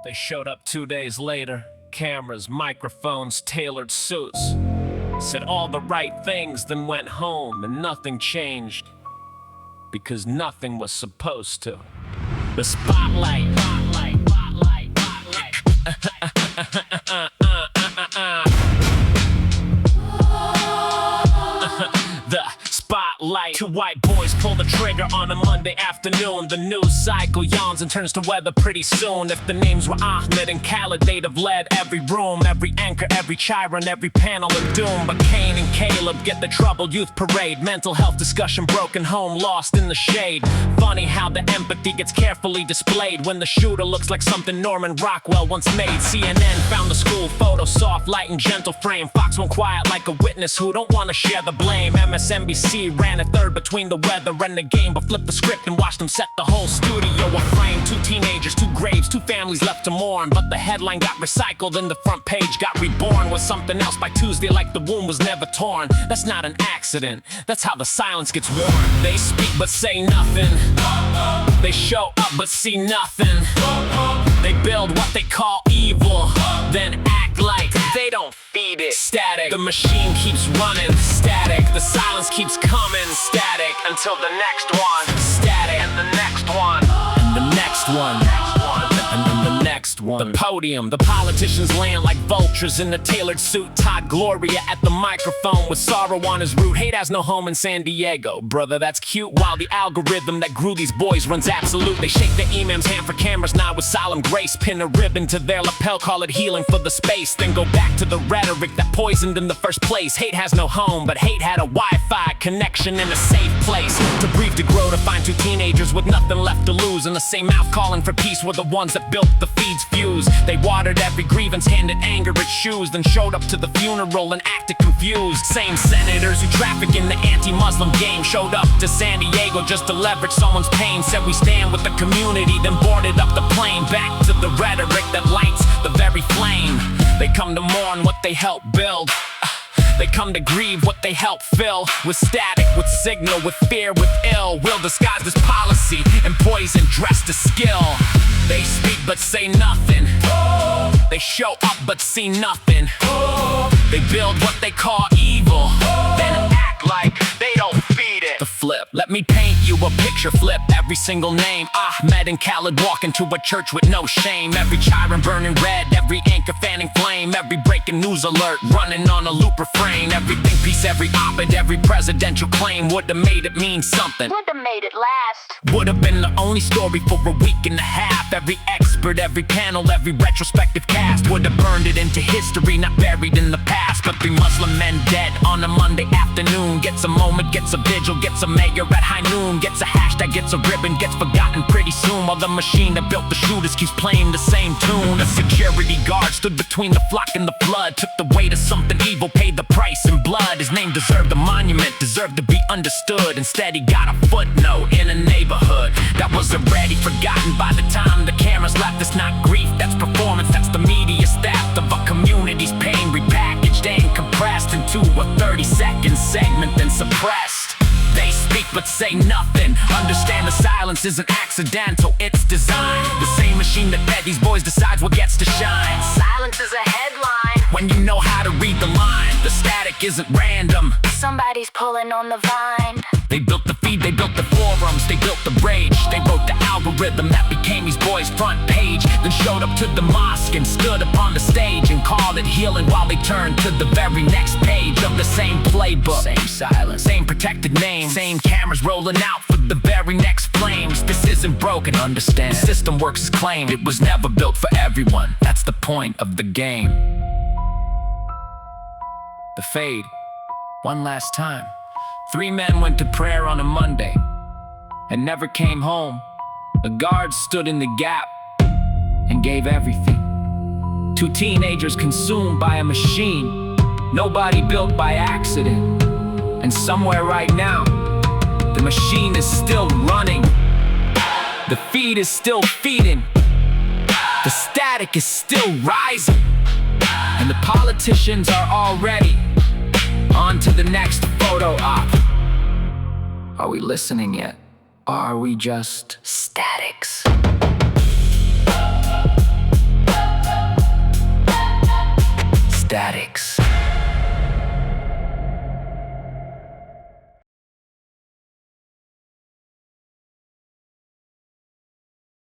They showed up 2 days later. Cameras, microphones, tailored suits. Said all the right things, then went home and nothing changed. Because nothing was supposed to. The spotlight. The spotlight. Two white boys pull the trigger on a Monday afternoon. The news cycle yawns and turns to weather pretty soon. If the names were Ahmed and Khalid, they'd have led every room, every anchor, every chiron, every panel of doom. But Cain and Caleb get the troubled youth parade. Mental health discussion, broken home, lost in the shade. Funny how the empathy gets carefully displayed when the shooter looks like something Norman Rockwell once made. CNN found the school photo, soft light and gentle frame. Fox went quiet like a witness who don't want to share the blame. MSNBC ran a third between the weather and the game, but flipped the script and watched them set the whole studio aflame. Two teenagers, two graves, two families left to mourn. But the headline got recycled and the front page got reborn with something else by Tuesday, like the womb was never torn. That's not an accident, that's how the silence gets worn. They speak but say nothing. They show up but see nothing. They build what they call evil, then act like they don't feed it. Static, the machine keeps running. Static, the silence keeps coming. Static, until the next one. Static, and the next one. And the next one. And then the next one. The podium, the politicians land like vultures in a tailored suit. Todd Gloria at the microphone with sorrow on his root. Hate has no home in San Diego, brother, that's cute. While the algorithm that grew these boys runs absolute. They shake the imam's hand for cameras now with solemn grace. Pin a ribbon to their lapel, call it healing for the space. Then go back to the rhetoric that poisoned in the first place. Hate has no home, but hate had a Wi-Fi connection in a safe place. To breathe, to grow, to find two teenagers with nothing left to lose. And the same mouth calling for peace were the ones that built the feed's fuse. They watered every grievance, handed anger its shoes, then showed up to the funeral and acted confused. Same senators who traffic in the anti-Muslim game showed up to San Diego just to leverage someone's pain. Said we stand with the community, then boarded up the plane. Back to the rhetoric that lights the very flame. They come to mourn what they helped build. They come to grieve what they help fill. With static, with signal, with fear, with ill will disguised as policy and poison dressed as skill. They speak but say nothing. They show up but see nothing. They build what they call evil, then act like they don't feed it. The flip, let me paint you a picture. Flip every single name. Ahmed and Khalid walk into a church with no shame. Every chiron burning red, every anchor fanning flame. Every breaking news alert running on a loop refrain. Everything peace, every op-ed, every presidential claim. Would've made it mean something, would've made it last. Would've been the only story for a week and a half. Every expert, every panel, every retrospective cast would've burned it into history, not buried in the past. But 3 Muslim men dead on a Monday afternoon. Gets a moment, gets a vigil, gets a mayor at high noon. Gets a hashtag, gets a ribbon, gets forgotten pretty soon. While the machine that built the shooters keeps playing the same tune. A security guard stood between the flock and the flood. Took the weight of something evil, paid the price in blood. His name deserved a monument, deserved to be understood. Instead he got a footnote in a neighborhood that was already forgotten by the time the cameras left. It's not grief, that's performance, that's the media's theft of a community's pain, repackaged and compressed into a 30-second segment, then suppressed. They speak but say nothing. Understand the silence isn't accidental, it's designed. The same machine that fed these boys decides what gets to shine. Silence is a headline when you know how to read the line. The static isn't random, somebody's pulling on the vine. They built the feed, they built the forums, they built the rage. They wrote the algorithm that became these boys' front page. Then showed up to the mosque and stood upon the stage and called it healing while they turned to the very next page of the same playbook. Same silence, same protected name, same cameras rolling out for the very next flames. This isn't broken, understand. The system works as claimed. It was never built for everyone. That's the point of the game. The fade, one last time. 3 men went to prayer on a Monday and never came home. The guards stood in the gap and gave everything. 2 teenagers consumed by a machine, nobody built by accident. And somewhere right now, the machine is still running. The feed is still feeding. The static is still rising. And the politicians are already on to the next photo op. Are we listening yet? Or are we just statics? statics.